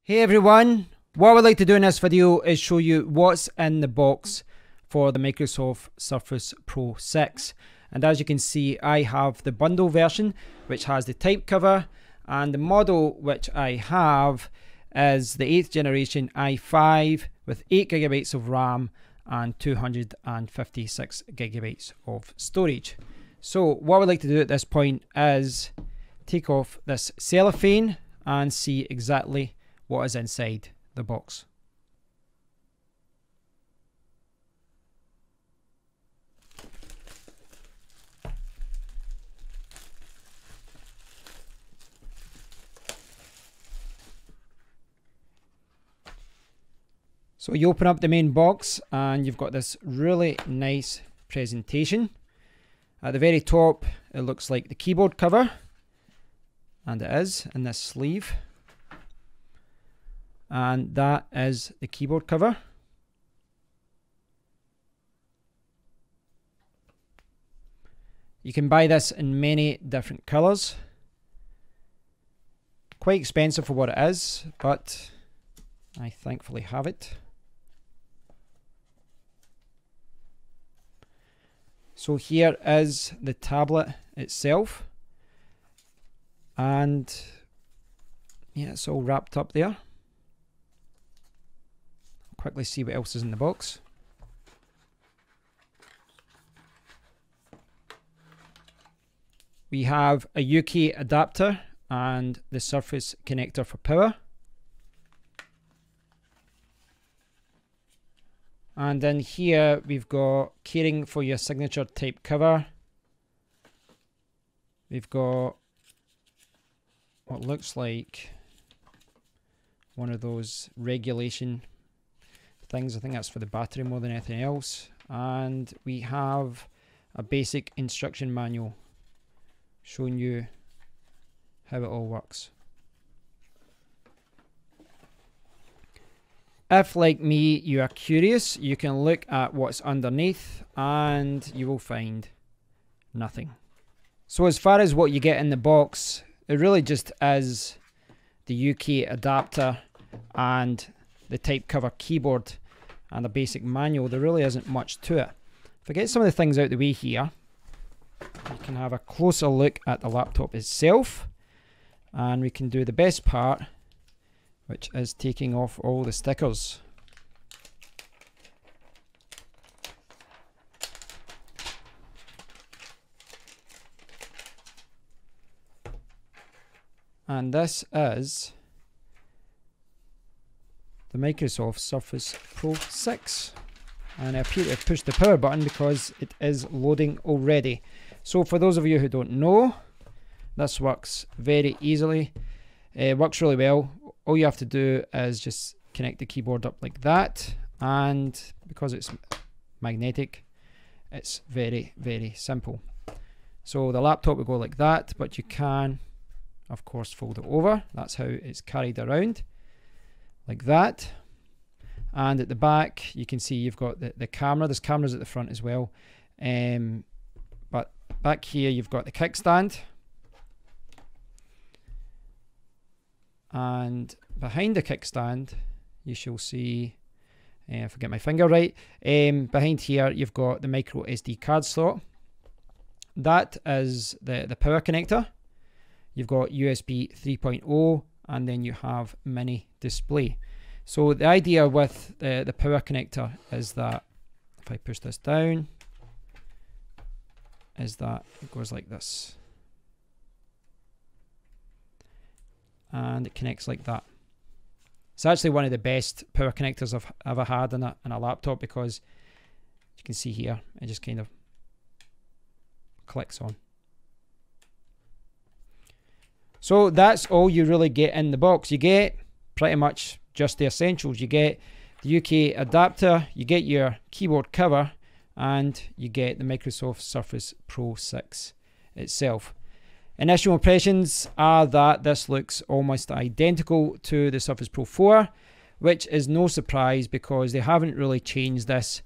Hey everyone, what I would like to do in this video is show you what's in the box for the Microsoft Surface Pro 6. And as you can see, I have the bundle version which has the type cover, and the model which I have is the 8th generation i5 with 8GB of RAM and 256GB of storage. So what I would like to do at this point is take off this cellophane and see exactly what is inside the box. So you open up the main box and you've got this really nice presentation. At the very top it looks like the keyboard cover, and it is in this sleeve. And that is the keyboard cover. You can buy this in many different colours. Quite expensive for what it is, but I thankfully have it. So here is the tablet itself, and yeah, it's all wrapped up there. Quickly see what else is in the box. We have a UK adapter and the Surface connector for power. And then here we've got keyring for your signature type cover. We've got what looks like one of those regulation things. I think that's for the battery more than anything else. And we have a basic instruction manual showing you how it all works. If, like me, you are curious, you can look at what's underneath and you will find nothing. So as far as what you get in the box, it really just is the UK adapter and the type cover keyboard and a basic manual. There really isn't much to it. If I get some of the things out of the way here, you can have a closer look at the laptop itself, and we can do the best part, which is taking off all the stickers. And this is the Microsoft Surface Pro 6, and I appear to have pushed the power button because it is loading already. So for those of you who don't know, this works very easily. It works really well. All you have to do is just connect the keyboard up like that, and because it's magnetic, it's very, very simple. So the laptop will go like that, but you can of course fold it over. That's how it's carried around, like that. And at the back you can see you've got the camera. There's cameras at the front as well, but back here you've got the kickstand, and behind the kickstand you shall see, if I get my finger right, behind here you've got the micro SD card slot. That is the power connector. You've got USB 3.0, and then you have mini display. So the idea with the power connector is that if I push this down, is that it goes like this, and it connects like that. It's actually one of the best power connectors I've ever had in a laptop, because you can see here it just kind of clicks on. So that's all you really get in the box. You get pretty much just the essentials. You get the UK adapter, you get your keyboard cover, and you get the Microsoft Surface Pro 6 itself. Initial impressions are that this looks almost identical to the Surface Pro 4, which is no surprise because they haven't really changed this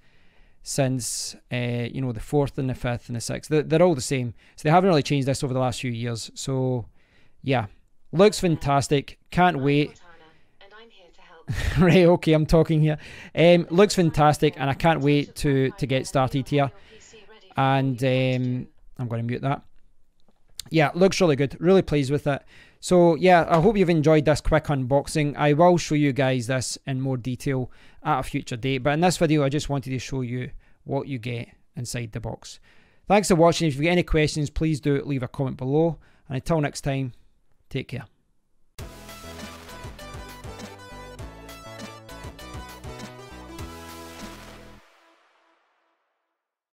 since you know, the 4th and the 5th and the 6th. They're all the same. So they haven't really changed this over the last few years. So yeah, looks fantastic. Can't wait. Right, okay, I'm talking here. Looks fantastic, and I can't wait to get started here. And I'm going to mute that. Yeah, looks really good. Really pleased with it. So yeah, I hope you've enjoyed this quick unboxing. I will show you guys this in more detail at a future date. But in this video, I just wanted to show you what you get inside the box. Thanks for watching. If you get any questions, please do leave a comment below. And until next time, take care.